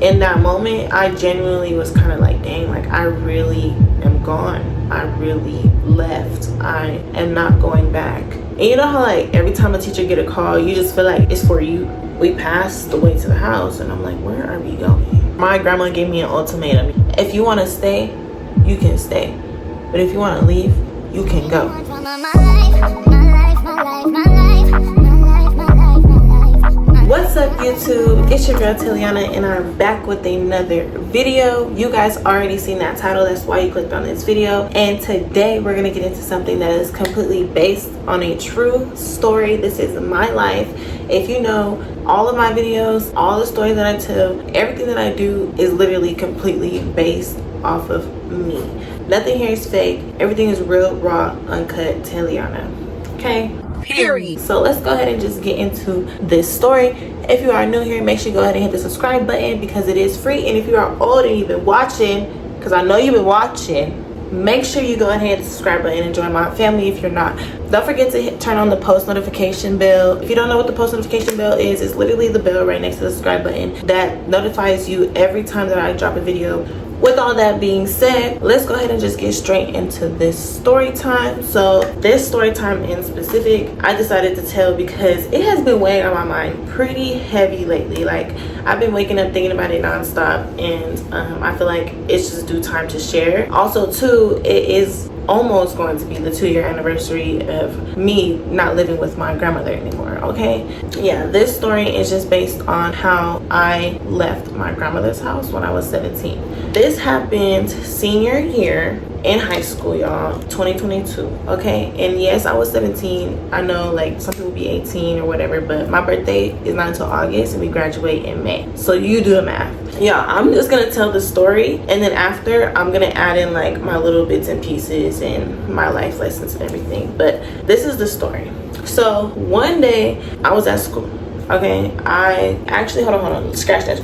in that moment, I genuinely was kind of like, dang, like I really am gone. I really left. I am not going back. And you know how like every time a teacher get a call, you just feel like it's for you. We passed the way to the house and I'm like, where are we going? My grandma gave me an ultimatum. If you want to stay, you can stay. But if you want to leave, you can go. What's up YouTube? It's your girl Tiliana and I'm back with another video. You guys already seen that title, that's why you clicked on this video. And today we're gonna get into something that is completely based on a true story. This is my life. If you know all of my videos, all the stories that I tell, everything that I do is literally completely based off of me. Nothing here is fake. Everything is real, raw, uncut Tiliana. Okay? Period. So let's go ahead and just get into this story. If you are new here, make sure you go ahead and hit the subscribe button because it is free. And if you are old and you've been watching, because I know you've been watching, make sure you go ahead and hit the subscribe button and join my family if you're not. Don't forget to turn on the post notification bell. If you don't know what the post notification bell is, it's literally the bell right next to the subscribe button that notifies you every time that I drop a video. With all that being said, let's go ahead and just get straight into this story time. So this story time in specific, I decided to tell because it has been weighing on my mind pretty heavy lately. Like I've been waking up thinking about it nonstop, and I feel like it's just due time to share. Also too, it is almost going to be the 2-year anniversary of me not living with my grandmother anymore. Okay, yeah, this story is just based on how I left my grandmother's house when I was 17. This happened senior year in high school, y'all, 2022. Okay, and yes, I was 17. I know like some people be 18 or whatever, but my birthday is not until August and we graduate in May, so you do the math. Yeah, I'm just gonna tell the story, and then after I'm gonna add in like my little bits and pieces and my life lessons and everything. But this is the story. So one day I was at school. Okay, I actually hold on, scratch that.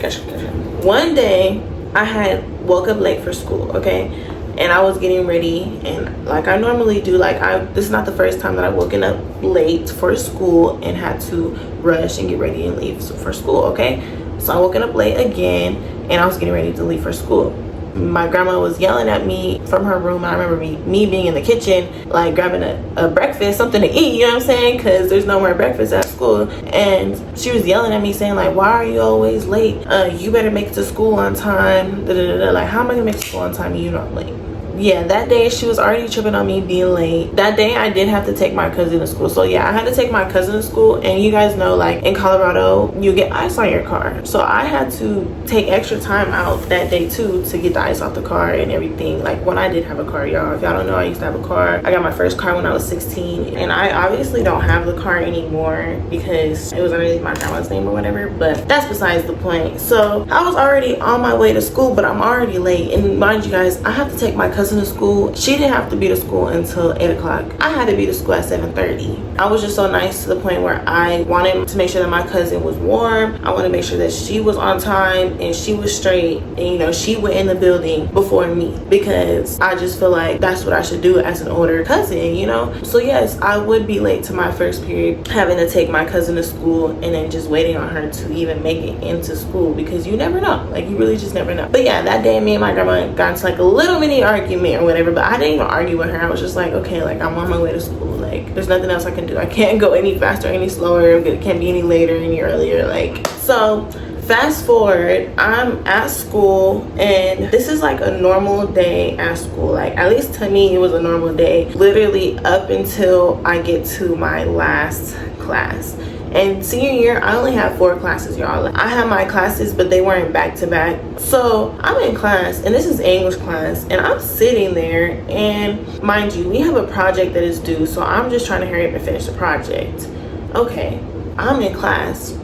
One day I had woke up late for school. Okay, and I was getting ready, and like I normally do, like this is not the first time that I've woken up late for school and had to rush and get ready and leave for school. Okay, so I woken up late again and I was getting ready to leave for school. My grandma was yelling at me from her room, and I remember me being in the kitchen like grabbing a breakfast, something to eat, you know what I'm saying, because there's no more breakfast at school. And she was yelling at me saying like, why are you always late? You better make it to school on time. Like, how am I gonna make it to school on time and you're not late? Yeah, that day she was already tripping on me being late. That day I did have to take my cousin to school. So yeah, I had to take my cousin to school, and you guys know like in Colorado you get ice on your car, so I had to take extra time out that day too to get the ice off the car and everything. Like when I did have a car, y'all, if y'all don't know, I used to have a car. I got my first car when I was 16, and I obviously don't have the car anymore because it was underneath my grandma's name or whatever, but that's besides the point. So I was already on my way to school, but I'm already late. And mind you guys, I have to take my cousin to school. She didn't have to be to school until 8 o'clock. I had to be to school at 7:30. I was just so nice to the point where I wanted to make sure that my cousin was warm. I wanted to make sure that she was on time and she was straight, and you know, she went in the building before me, because I just feel like that's what I should do as an older cousin, you know. So yes, I would be late to my first period, having to take my cousin to school and then just waiting on her to even make it into school, because you never know, like you really just never know. But yeah, that day me and my grandma got into like a little mini argument or whatever, but I didn't even argue with her. I was just like, okay, like I'm on my way to school, like there's nothing else I can do. I can't go any faster, any slower, it can't be any later, any earlier. Like, so fast forward, I'm at school, and this is like a normal day at school. Like at least to me it was a normal day, literally up until I get to my last class. And senior year, I only have 4 classes, y'all. I had my classes, but they weren't back to back. So I'm in class, and this is English class, and I'm sitting there, and mind you, we have a project that is due, so I'm just trying to hurry up and finish the project. Okay, I'm in class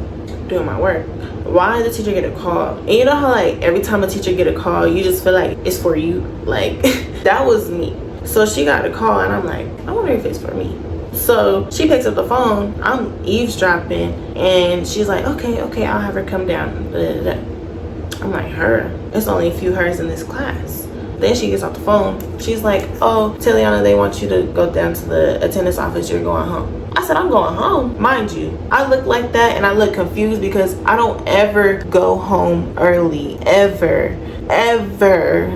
doing my work. Why did the teacher get a call? And you know how like every time a teacher get a call, you just feel like it's for you? Like that was me. So she got a call, and I'm like, I wonder if it's for me. So she picks up the phone, I'm eavesdropping, and she's like, okay, I'll have her come down. I'm like, her? It's only a few hers in this class. Then she gets off the phone. She's like, oh, Tiliana, they want you to go down to the attendance office. You're going home. I said, I'm going home. Mind you, I look like that and I look confused because I don't ever go home early, ever.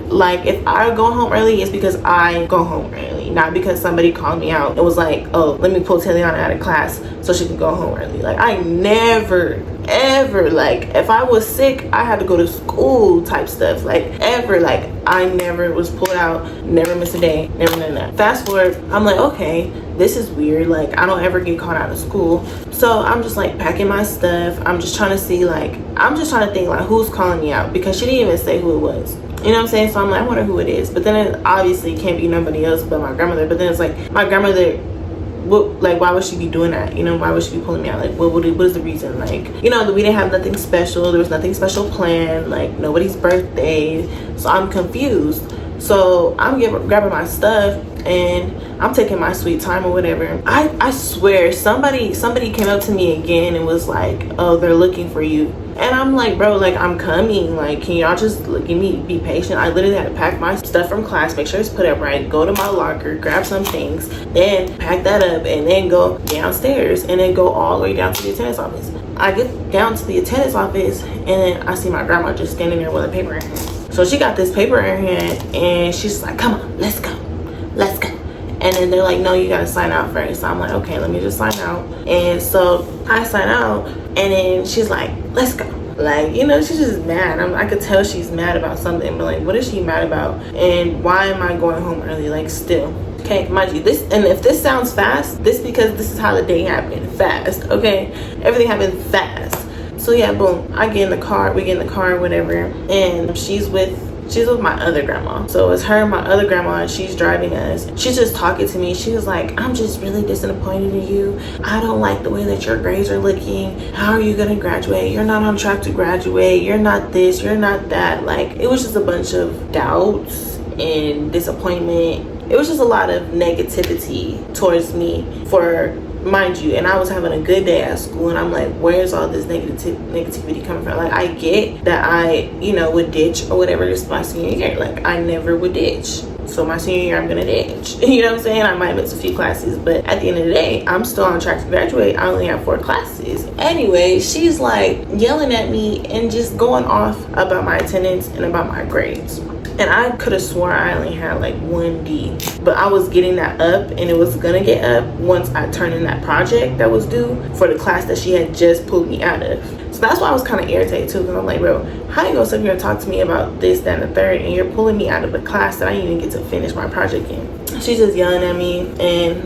Like, if I go home early, it's because I go home early, not because somebody called me out. It was like, oh, let me pull Tiliana out of class so she can go home early. Like, I never ever, like, if I was sick, I had to go to school type stuff. Like, ever, like, I never was pulled out, never missed a day, never done that. Fast forward, I'm like, okay, this is weird. Like, I don't ever get caught out of school. So I'm just like packing my stuff. I'm just trying to see, like, I'm just trying to think like who's calling me out, because she didn't even say who it was. You know what I'm saying? So I'm like, I wonder who it is. But then it obviously can't be nobody else but my grandmother. But then it's like, my grandmother, what, like, why would she be doing that? You know, why would she be pulling me out? Like, what is the reason? Like, you know, we didn't have nothing special. There was nothing special planned, like nobody's birthday. So I'm confused. So I'm grabbing my stuff and I'm taking my sweet time or whatever. I swear somebody came up to me again and was like, oh, they're looking for you. And I'm like, bro, like, I'm coming. Like, can y'all just give me, be patient? I literally had to pack my stuff from class, make sure it's put up right, go to my locker, grab some things, then pack that up, and then go downstairs, and then go all the way down to the attendance office. I get down to the attendance office, and then I see my grandma just standing there with a paper in her hand. So she got this paper in her hand, and she's like, come on, let's go. And then they're like, no, you gotta sign out first. So I'm like, okay, let me just sign out. And so I sign out, and then she's like, let's go. Like, you know, she's just mad. I could tell she's mad about something, but like, what is she mad about? And why am I going home early? Like, still. Okay, mind you, this, and if this sounds fast, this because this is how the day happened. Fast, okay? Everything happened fast. So yeah, boom, I get in the car, we get in the car, whatever, and she's with my other grandma. So it's her and my other grandma, and she's driving us. She's just talking to me. She was like, I'm just really disappointed in you. I don't like the way that your grades are looking. How are you gonna graduate? You're not on track to graduate. You're not this, you're not that. Like, it was just a bunch of doubts and disappointment. It was just a lot of negativity towards me, for, mind you, and I was having a good day at school, and I'm like, where's all this negativity coming from? Like, I get that I, you know, would ditch or whatever this my senior year. Like, I never would ditch. So my senior year, I'm gonna ditch. You know what I'm saying? I might miss a few classes, but at the end of the day, I'm still on track to graduate. I only have 4 classes. Anyway, she's like yelling at me and just going off about my attendance and about my grades. And I could have sworn I only had like 1 D, but I was getting that up, and it was gonna get up once I turned in that project that was due for the class that she had just pulled me out of. So that's why I was kind of irritated too, because I'm like, bro, how you gonna sit here and talk to me about this, that, and the third, and you're pulling me out of a class that I didn't even get to finish my project in? She's just yelling at me,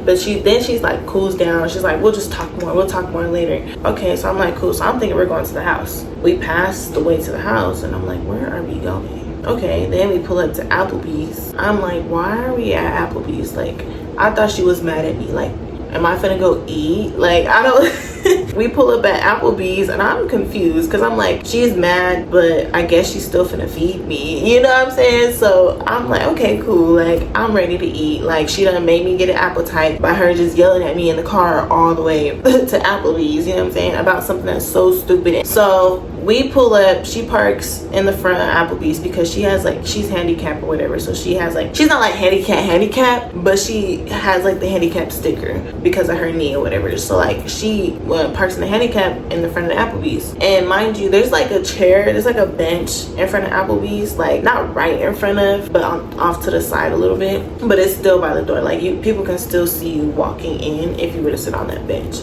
but she's like cools down. She's like, we'll just talk more, we'll talk more later. Okay, so I'm like, cool. So I'm thinking we're going to the house. We passed the way to the house, and I'm like, where are we going? Okay, then we pull up to Applebee's. I'm like, why are we at Applebee's? Like, I thought she was mad at me. Like, am I finna go eat? Like, I don't. We pull up at Applebee's, and I'm confused, because I'm like, she's mad, but I guess she's still finna feed me. You know what I'm saying? So I'm like, okay, cool. Like, I'm ready to eat. Like, she done made me get an appetite by her just yelling at me in the car all the way to Applebee's. You know what I'm saying? About something that's so stupid. So we pull up, she parks in the front of Applebee's because she has like, she's handicapped or whatever. So she has like, she's not like handicapped, but she has like the handicap sticker because of her knee or whatever. So like, she parks in the handicap in the front of the Applebee's. And mind you, there's like a chair, there's like a bench in front of Applebee's, like not right in front of, but off to the side a little bit, but it's still by the door. Like, people can still see you walking in if you were to sit on that bench.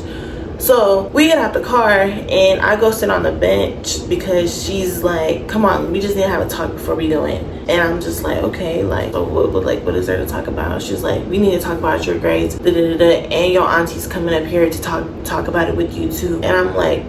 So we get out the car, and I go sit on the bench because she's like, come on, we just need to have a talk before we go in. And I'm just like, okay, like, what is there to talk about? She's like, we need to talk about your grades, and your auntie's coming up here to talk about it with you too. And I'm like,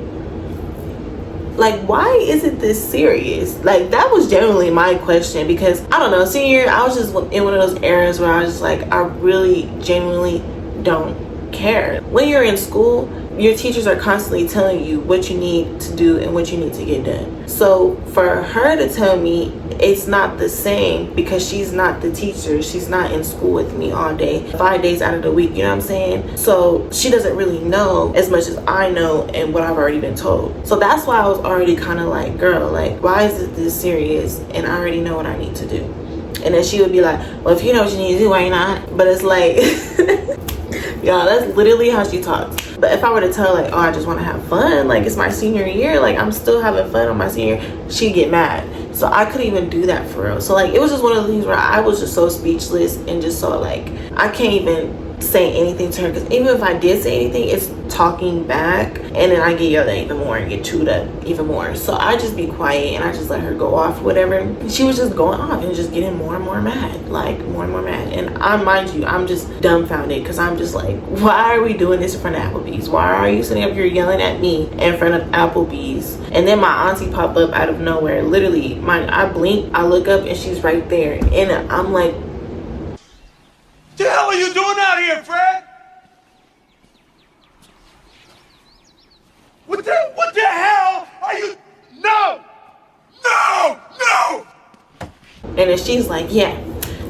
why is it this serious? Like, that was generally my question, because I don't know, senior year, I was just in one of those eras where I was just like, I really genuinely don't care. When you're in school, your teachers are constantly telling you what you need to do and what you need to get done. So for her to tell me it's not the same, because she's not the teacher, she's not in school with me all day, 5 days out of the week, you know what I'm saying? So she doesn't really know as much as I know and what I've already been told. So that's why I was already kind of like, girl, like, why is it this serious? And I already know what I need to do. And then she would be like, well, if you know what you need to do, why not? But it's like, y'all, that's literally how she talks. But if I were to tell her, like, oh, I just want to have fun, like, it's my senior year, like, I'm still having fun on my senior, she'd get mad. So I couldn't even do that for real. So like, it was just one of the things where I was just so speechless and just so like, I can't even say anything to her, because even if I did say anything, it's talking back, and then I get yelled at even more and get chewed up even more. So I just be quiet and I just let her go off or whatever. And she was just going off and just getting more and more mad, like more and more mad. And mind you, I'm just dumbfounded, because I'm just like, why are we doing this in front of Applebee's? Why are you sitting up here yelling at me in front of Applebee's? And then my auntie popped up out of nowhere. Literally, I blink, I look up, and she's right there, and I'm like, the hell are you doing out here, Fred? What the hell are you? No! and then she's like, yeah,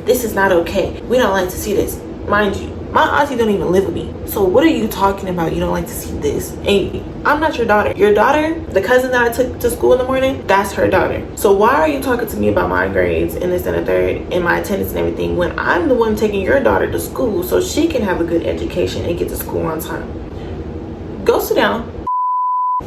this is not okay. We don't like to see this. Mind you, my auntie don't even live with me. So what are you talking about? You don't like to see this? And I'm not your daughter. Your daughter, the cousin that I took to school in the morning, that's her daughter. So why are you talking to me about my grades and this and the third and my attendance and everything, when I'm the one taking your daughter to school so she can have a good education and get to school on time? Go sit down.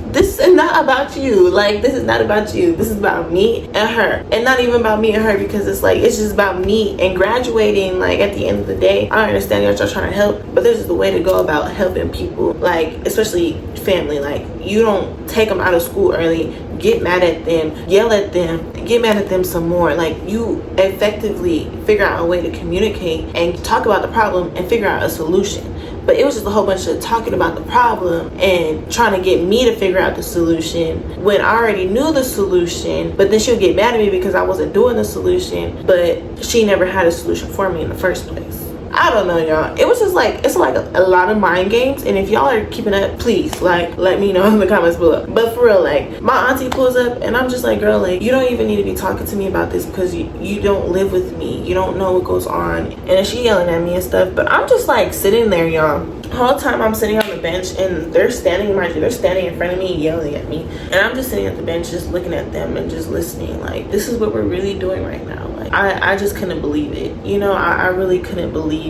This is not about you. Like, this is not about you. This is about me and her. And not even about me and her, because it's like, it's just about me and graduating. Like, at the end of the day, I understand y'all trying to help, but there's just a way to go about helping people, like, especially family. Like, you don't take them out of school early, get mad at them, yell at them, get mad at them some more. Like, you effectively figure out a way to communicate and talk about the problem and figure out a solution. But it was just a whole bunch of talking about the problem and trying to get me to figure out the solution when I already knew the solution. But then she'll get mad at me because I wasn't doing the solution, but she never had a solution for me in the first place. I don't know, y'all. It was just like, it's like a lot of mind games. And if y'all are keeping up, please, like, let me know in the comments below. But for real, like, my auntie pulls up and I'm just like, girl, like, you don't even need to be talking to me about this, because you don't live with me. You don't know what goes on. And then she yelling at me and stuff. But I'm just like sitting there, y'all. The whole time I'm sitting on the bench, and they're standing, mind you, they're standing in front of me yelling at me. And I'm just sitting at the bench just looking at them and just listening. Like, this is what we're really doing right now. Like, I just couldn't believe it. You know, I really couldn't believe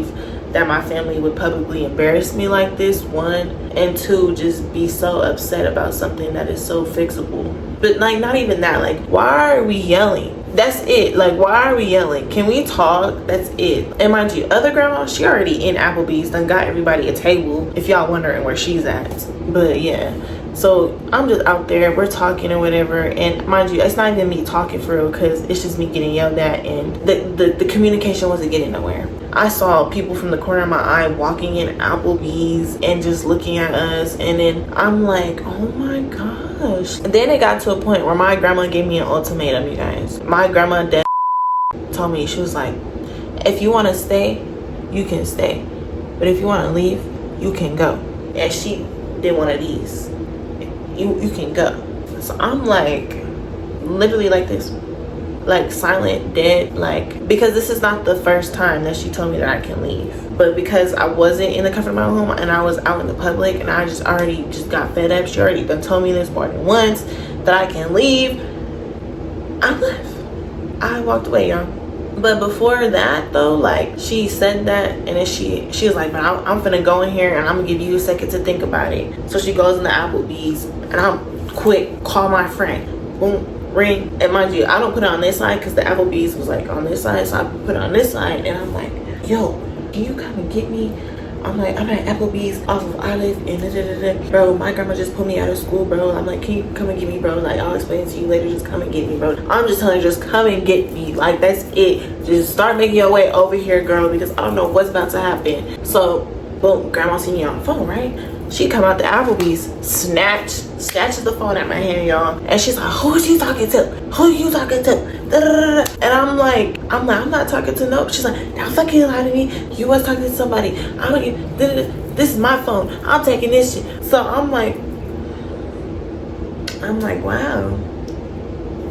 that my family would publicly embarrass me like this, one, and two, just be so upset about something that is so fixable. But like, not even that, like, why are we yelling? That's it. Like, why are we yelling? Can we talk? That's it. And mind you, other grandma, she already in Applebee's, done got everybody a table, if y'all wondering where she's at. But yeah, so I'm just out there, we're talking or whatever, and mind you, it's not even me talking for real, because it's just me getting yelled at, and the communication wasn't getting nowhere. I saw people from the corner of my eye walking in Applebee's and just looking at us, and then I'm like, oh my gosh. And then it got to a point where my grandma gave me an ultimatum, you guys. My grandma dead told me, she was like, if you want to stay, you can stay, but if you want to leave, you can go. And she did one of these. You can go. So I'm like, literally like this, like silent, dead, like, because this is not the first time that she told me that I can leave. But because I wasn't in the comfort of my home and I was out in the public, and I just already just got fed up, she already done told me this more than once that I can leave, I left. I walked away, y'all. But before that though, like, she said that, and then she was like, man, I'm finna go in here and I'm gonna give you a second to think about it. So she goes in the Applebee's, and I'm quick, call my friend, boom, ring. And mind you, I don't put it on this side because the Applebee's was like on this side, so I put it on this side, and I'm like, yo, can you come and get me? I'm like, I'm at Applebee's off of Olive, and da-da-da-da. Bro, my grandma just pulled me out of school, bro. I'm like, can you come and get me, bro? Like, I'll explain it to you later, just come and get me, bro. I'm just telling you, just come and get me. Like, that's it. Just start making your way over here, girl, because I don't know what's about to happen. So, boom, grandma see me on the phone, right? She come out the Applebee's, snatches the phone out my hand, y'all, and she's like, who are you talking to? Who are you talking to? And I'm like, I'm not talking to no. She's like, don't fucking lie to me. You was talking to somebody. This is my phone. I'm taking this shit. So I'm like, wow,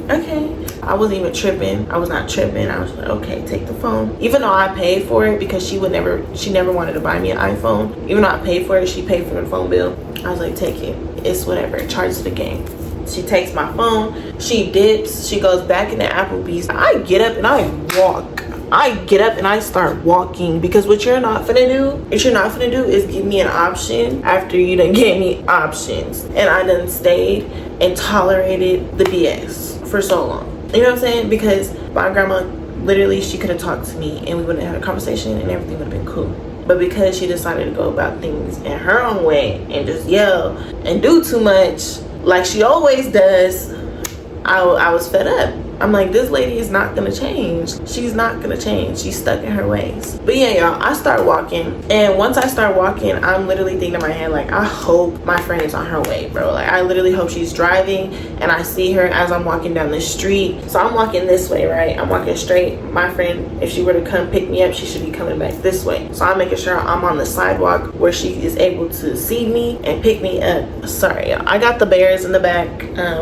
okay. I wasn't even tripping. I was not tripping. I was like, okay, take the phone. Even though I paid for it, because she never wanted to buy me an iPhone. Even though I paid for it, she paid for the phone bill. I was like, take it. It's whatever. It charges the game. She takes my phone. She dips. She goes back into Applebee's. I get up and I walk I get up and I start walking, because what you're not finna do is give me an option after you done gave me options. And I done stayed and tolerated the BS for so long. You know what I'm saying? Because my grandma, literally, she could have talked to me and we would have had a conversation and everything would have been cool. But because she decided to go about things in her own way and just yell and do too much like she always does, I was fed up. I'm like, this lady is not gonna change. She's not gonna change. She's stuck in her ways. But yeah, y'all, I start walking, and once I start walking, I'm literally thinking in my head, like, I hope my friend is on her way, bro. Like, I literally hope she's driving and I see her as I'm walking down the street. So I'm walking this way, right? I'm walking straight. My friend, if she were to come pick me up, she should be coming back this way. So I'm making sure I'm on the sidewalk where she is able to see me and pick me up. Sorry, y'all. I got the bears in the back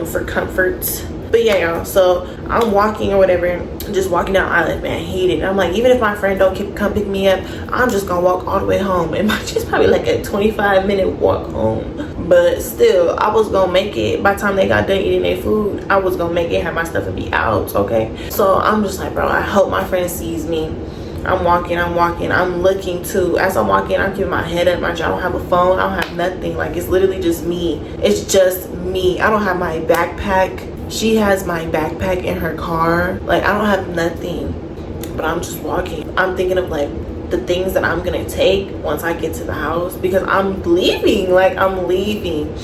for comfort. But yeah, y'all, so I'm walking or whatever, just walking down Island, man, heated. I'm like, even if my friend don't come pick me up, I'm just gonna walk all the way home. And it's probably like a 25-minute walk home. But still, I was gonna make it. By the time they got done eating their food, I was gonna make it, have my stuff and be out, okay? So I'm just like, bro, I hope my friend sees me. I'm walking, I'm looking too. As I'm walking, I'm keeping my head up. I don't have a phone, I don't have nothing. Like, it's literally just me. It's just me. I don't have my backpack. She has my backpack in her car. Like, I don't have nothing, but I'm just walking. I'm thinking of like the things that I'm gonna take once I get to the house, because I'm leaving. Like, I'm leaving.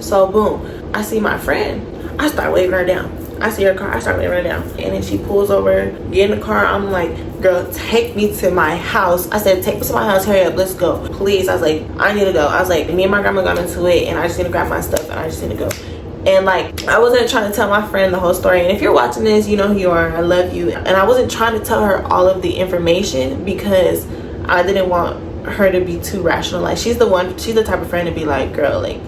So boom, I see my friend. I start waving her down. I see her car, I start waving her down. And then she pulls over, get in the car. I'm like, girl, take me to my house. I said, take me to my house, hurry up, let's go. Please. I was like, I need to go. I was like, me and my grandma got into it and I just need to grab my stuff and I just need to go. And like, I wasn't trying to tell my friend the whole story. And if you're watching this, you know who you are. I love you. And I wasn't trying to tell her all of the information because I didn't want her to be too rational. Like, she's the type of friend to be like, girl, like,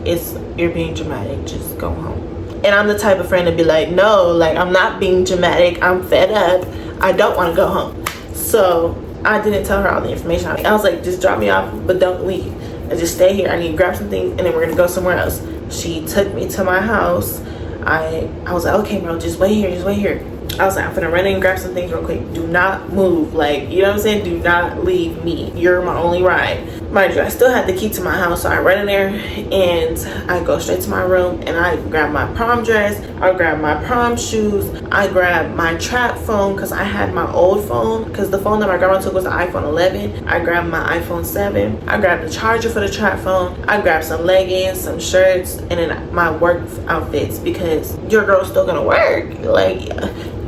you're being dramatic, just go home. And I'm the type of friend to be like, no, like, I'm not being dramatic, I'm fed up, I don't want to go home. So I didn't tell her all the information. I was like, just drop me off, but don't leave, and just stay here. I need to grab some things and then we're gonna go somewhere else. She took me to my house. I was like, okay, bro, just wait here, just wait here. I was like, I'm gonna run in and grab some things real quick. Do not move. Like, you know what I'm saying? Do not leave me. You're my only ride. Mind you, I still had the key to my house, so I run in there and I go straight to my room and I grab my prom dress, I grab my prom shoes, I grab my trap phone because I had my old phone, because the phone that my grandma took was the iPhone 11. I grabbed my iPhone 7. I grabbed the charger for the trap phone. I grabbed some leggings, some shirts, and then my work outfits, because your girl's still gonna work. Like,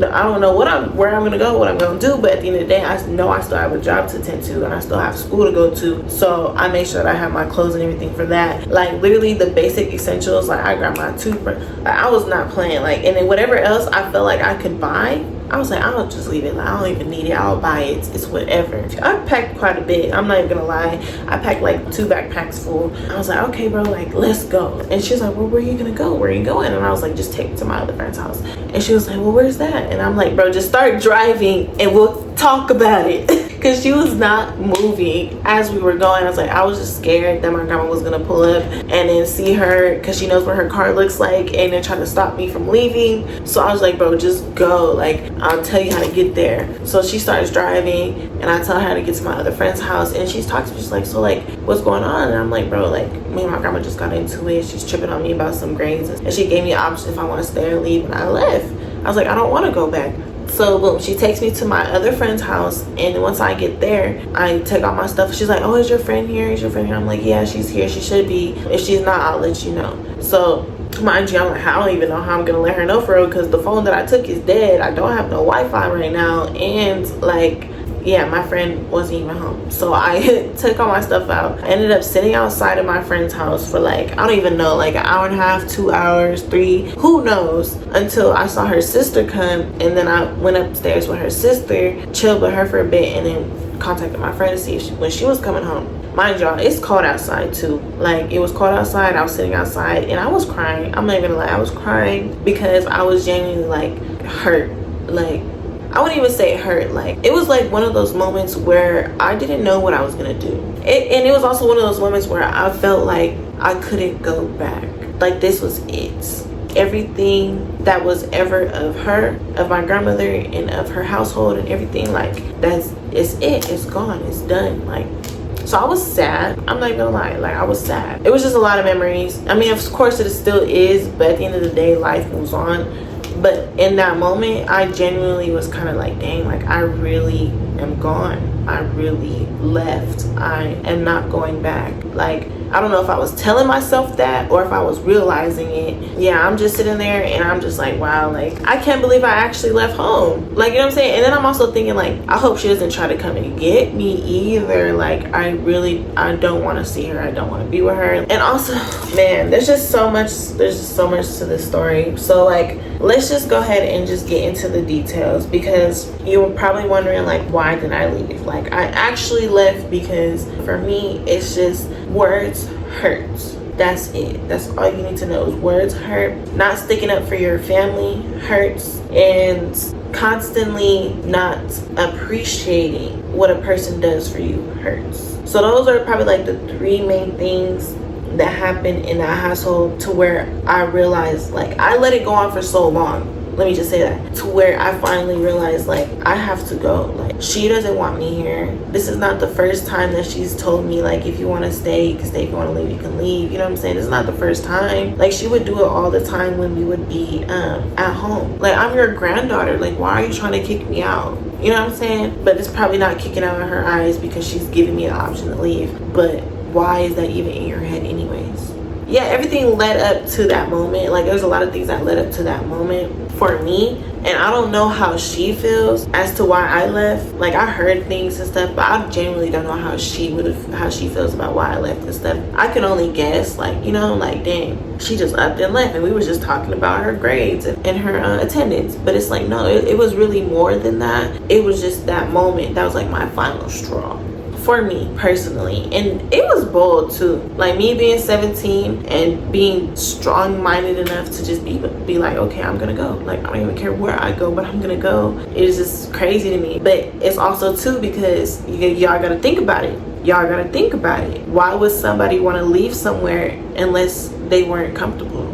I don't know where I'm gonna go, what I'm gonna do, but at the end of the day, I know I still have a job to attend to and I still have school to go to. So I make sure that I have my clothes and everything for that. Like, literally the basic essentials. Like, I grabbed my toothbrush. Like, I was not playing. Like, and then whatever else I felt like I could buy, I was like, I'll just leave it. Like, I don't even need it. I'll buy it. It's whatever. I packed quite a bit. I'm not even gonna lie. I packed like 2 backpacks full. I was like, okay, bro, like, let's go. And she's like, well, where are you gonna go? Where are you going? And I was like, just take me to my other friend's house. And she was like, well, where's that? And I'm like, bro, just start driving and we'll talk about it. Because she was not moving as we were going. I was just scared that my grandma was gonna pull up and then see her, because she knows what her car looks like, and then try to stop me from leaving. So I was like, bro, just go. Like, I'll tell you how to get there. So she starts driving and I tell her how to get to my other friend's house, and she's talking to me. She's like, so like, what's going on? And I'm like, bro, like, me and my grandma just got into it. She's tripping on me about some grains, and she gave me an option if I want to stay or leave, and I left. I was like, I don't want to go back. So boom, she takes me to my other friend's house, and once I get there, I take all my stuff. She's like, oh, is your friend here? Is your friend here? I'm like, yeah, she's here. She should be. If she's not, I'll let you know. So mind you, I'm like, I don't even know how I'm gonna let her know for real, because the phone that I took is dead. I don't have no Wi-Fi right now, and like, yeah, my friend wasn't even home. So I took all my stuff out. I ended up sitting outside of my friend's house for like, I don't even know, like an hour and a half, 2 hours, 3, who knows, until I saw her sister come. And then I went upstairs with her sister, chilled with her for a bit, and then contacted my friend to see if when she was coming home. Mind y'all, it's cold outside too. Like, it was cold outside. I was sitting outside and I was crying. I'm not even gonna lie, I was crying because I was genuinely like hurt. Like, I wouldn't even say hurt. Like, it was like one of those moments where I didn't know what I was gonna do. And it was also one of those moments where I felt like I couldn't go back. Like, this was it. everything that was ever of her, of my grandmother, and of her household and everything, like it's gone, it's done. Like, so I was sad. I'm not gonna lie, like I was sad. It was just a lot of memories. I mean, of course it still is, but at the end of the day, life moves on. But in that moment, I genuinely was kind of like, dang, like I really am gone. I really left. I am not going back. Like, I don't know if I was telling myself that or if I was realizing it. Yeah, I'm just sitting there and I'm just like, wow, like I can't believe I actually left home. Like, you know what I'm saying? And then I'm also thinking, like, I hope she doesn't try to come and get me either. Like, I don't want to see her. I don't want to be with her. And also, man, there's just so much to this story. So like, let's just go ahead and just get into the details, because you were probably wondering, like, why did I leave? Like, I actually left because for me, it's just words hurt. That's it. That's all you need to know is words hurt. Not sticking up for your family hurts, and constantly not appreciating what a person does for you hurts. So those are probably like the three main things that happened in that household, to where I realized, like, I let it go on for so long, let me just say that, to where I finally realized, like, I have to go. Like, she doesn't want me here. This is not the first time that she's told me, like, if you want to stay, you can stay. If you want to leave, you can leave. You know what I'm saying? This is not the first time. Like, she would do it all the time when we would be at home. Like, I'm your granddaughter. Like, why are you trying to kick me out? You know what I'm saying? But it's probably not kicking out in her eyes because she's giving me the option to leave. But why is that even in your head anyways? Yeah, everything led up to that moment. Like, there's a lot of things that led up to that moment for me, and I don't know how she feels as to why I left. Like, I heard things and stuff, but I genuinely don't know how she feels about why I left and stuff. I can only guess, like, you know, like, dang, she just upped and left, and we were just talking about her grades and her attendance. But it's like, no, it was really more than that. It was just that moment that was like my final straw for me personally. And it was bold too, like me being 17 and being strong-minded enough to just be like, okay, I'm gonna go. Like, I don't even care where I go, but I'm gonna go. It's just crazy to me. But it's also too because y'all gotta think about it. Why would somebody want to leave somewhere unless they weren't comfortable?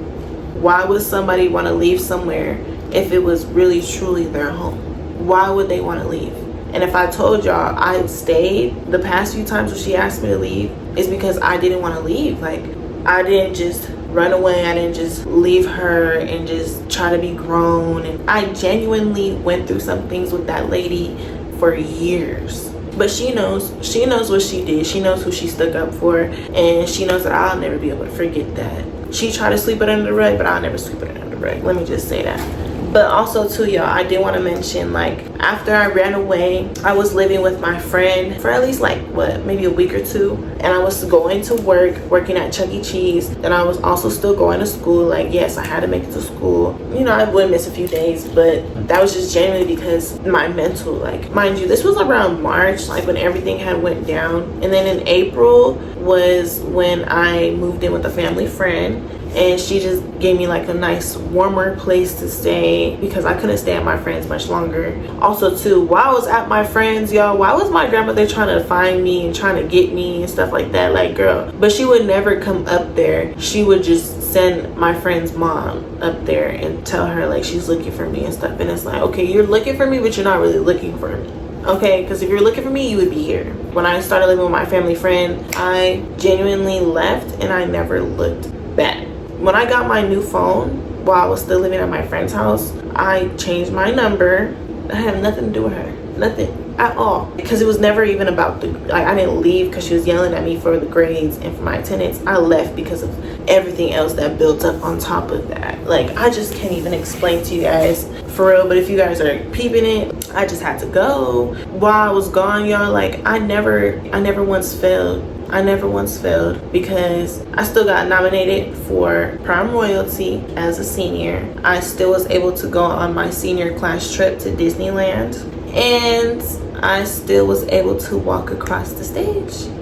Why would somebody want to leave somewhere if it was really truly their home? Why would they want to leave? And if I told y'all I stayed the past few times when she asked me to leave, it's because I didn't want to leave. Like, I didn't just run away. I didn't just leave her and just try to be grown. And I genuinely went through some things with that lady for years. But she knows what she did. She knows who she stuck up for, and she knows that I'll never be able to forget that. She tried to sweep it under the rug, but I'll never sweep it under the rug. Let me just say that. But also too, y'all, I did want to mention, like, after I ran away, I was living with my friend for at least like maybe a week or two, and I was going to working at Chuck E. Cheese, and I was also still going to school. Like, yes, I had to make it to school. You know, I would miss a few days, but that was just genuinely because my mental, like, mind you, this was around March, like when everything had went down. And then in April was when I moved in with a family friend, and she just gave me like a nice warmer place to stay because I couldn't stay at my friend's much longer. Also too, while I was at my friend's, y'all, why was my grandmother trying to find me and trying to get me and stuff like that? Like, girl, but she would never come up there. She would just send my friend's mom up there and tell her like she's looking for me and stuff. And it's like, okay, you're looking for me, but you're not really looking for me. Okay, because if you're looking for me, you would be here. When I started living with my family friend, I genuinely left and I never looked back. When I got my new phone while I was still living at my friend's house, I changed my number. I had nothing to do with her. Nothing at all. Because it was never even about I didn't leave because she was yelling at me for the grades and for my attendance. I left because of everything else that built up on top of that. Like, I just can't even explain to you guys for real. But if you guys are peeping it, I just had to go. While I was gone, y'all, like, I never once failed. I never once failed because I still got nominated for Prime Royalty as a senior. I still was able to go on my senior class trip to Disneyland, and I still was able to walk across the stage.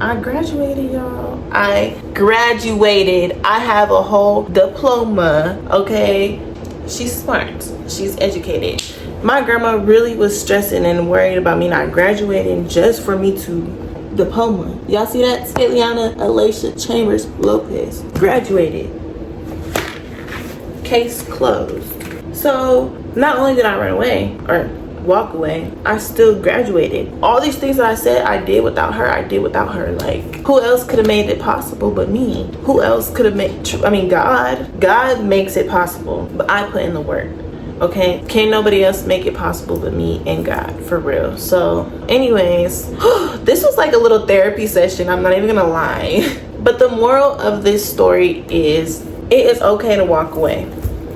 I graduated, y'all. I graduated. I have a whole diploma, okay? She's smart. She's educated. My grandma really was stressing and worried about me not graduating just for me to diploma. Y'all see that? Tiliana Alicia Chambers Lopez graduated. case closed. So not only did I run away or walk away, I still graduated. All these things that I said I did without her, I did without her. Like, who else could have made it possible but me? Who else could have made, I mean, God makes it possible, but I put in the work. Okay, can't nobody else make it possible but me and God, for real. So anyways, this was like a little therapy session, I'm not even gonna lie. But the moral of this story is, it is okay to walk away.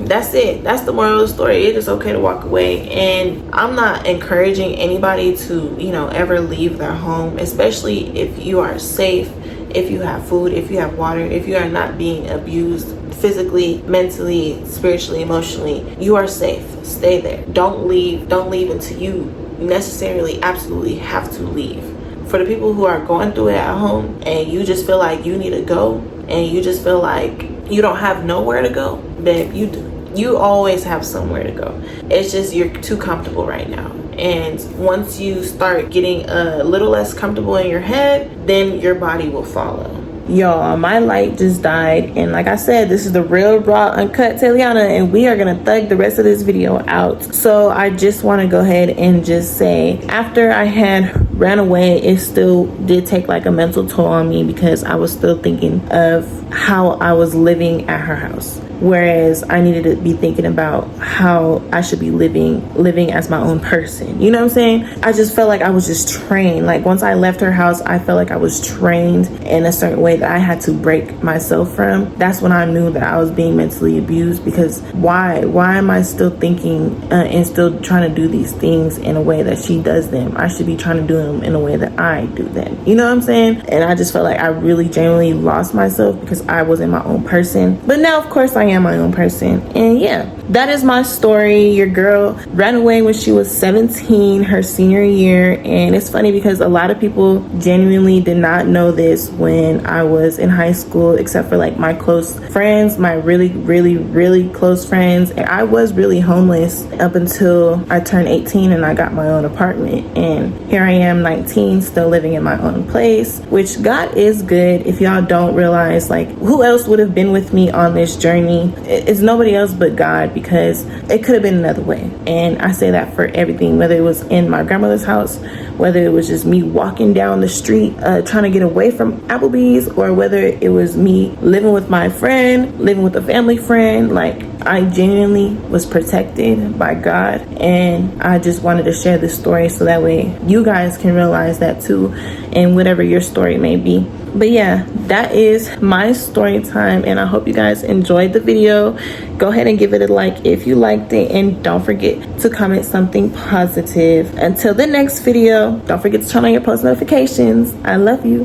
That's it. That's the moral of the story. It is okay to walk away. And I'm not encouraging anybody to, you know, ever leave their home, especially if you are safe, if you have food, if you have water, if you are not being abused physically, mentally, spiritually, emotionally. You are safe. Stay there. Don't leave until you necessarily absolutely have to leave. For the people who are going through it at home and you just feel like you need to go and you just feel like you don't have nowhere to go, babe, you do. You always have somewhere to go. It's just you're too comfortable right now. And once you start getting a little less comfortable in your head, then your body will follow. Y'all, my light just died, and like I said, this is the real raw uncut Taliana, and we are gonna thug the rest of this video out. So I just want to go ahead and just say, after I had ran away, it still did take like a mental toll on me, because I was still thinking of how I was living at her house, whereas I needed to be thinking about how I should be living as my own person. You know what I'm saying? I just felt like I was just trained. Like, once I left her house, I felt like I was trained in a certain way that I had to break myself from. That's when I knew that I was being mentally abused, because why am I still thinking and still trying to do these things in a way that she does them? I should be trying to do them in a way that I do them. You know what I'm saying? And I just felt like I really genuinely lost myself because I wasn't my own person. But now, of course, I am my own person. And yeah, that is my story. Your girl ran away when she was 17, her senior year. And it's funny because a lot of people genuinely did not know this when I was in high school, except for like my close friends, my really close friends. And I was really homeless up until I turned 18 and I got my own apartment. And here I am, 19, still living in my own place, which God is good. If y'all don't realize, like, who else would have been with me on this journey? It's nobody else but God, because it could have been another way. And I say that for everything, whether it was in my grandmother's house, whether it was just me walking down the street trying to get away from Applebee's, or whether it was me living with my friend, living with a family friend. Like, I genuinely was protected by God, and I just wanted to share this story so that way you guys can realize that too, and whatever your story may be. But yeah, that is my story time, and I hope you guys enjoyed the video. Go ahead and give it a like if you liked it, and don't forget to comment something positive. Until the next video, don't forget to turn on your post notifications. I love you.